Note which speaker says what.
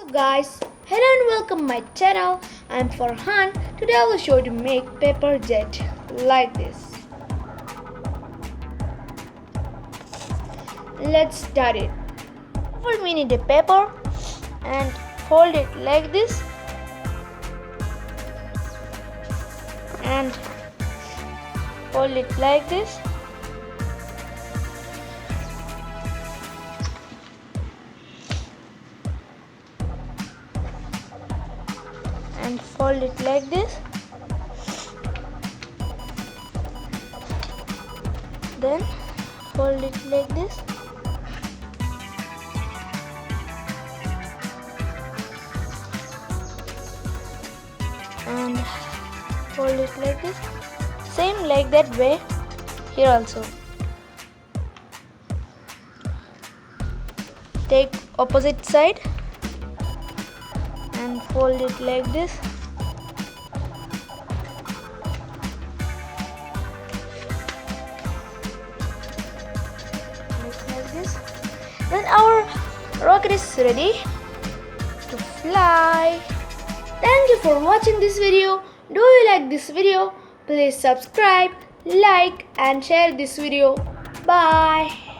Speaker 1: So guys, hello and welcome my channel. I'm Farhan. Today I will show you to make paper jet like this. Let's start it. First we need a paper and fold it like this and fold it like this. And fold it like this. Then fold it like this. And fold it like this. Same like that way here also. Take opposite side and fold it like this. Like this. Then our rocket is ready to fly. Thank you for watching this video. Do you like this video? Please subscribe, like and share this video. Bye.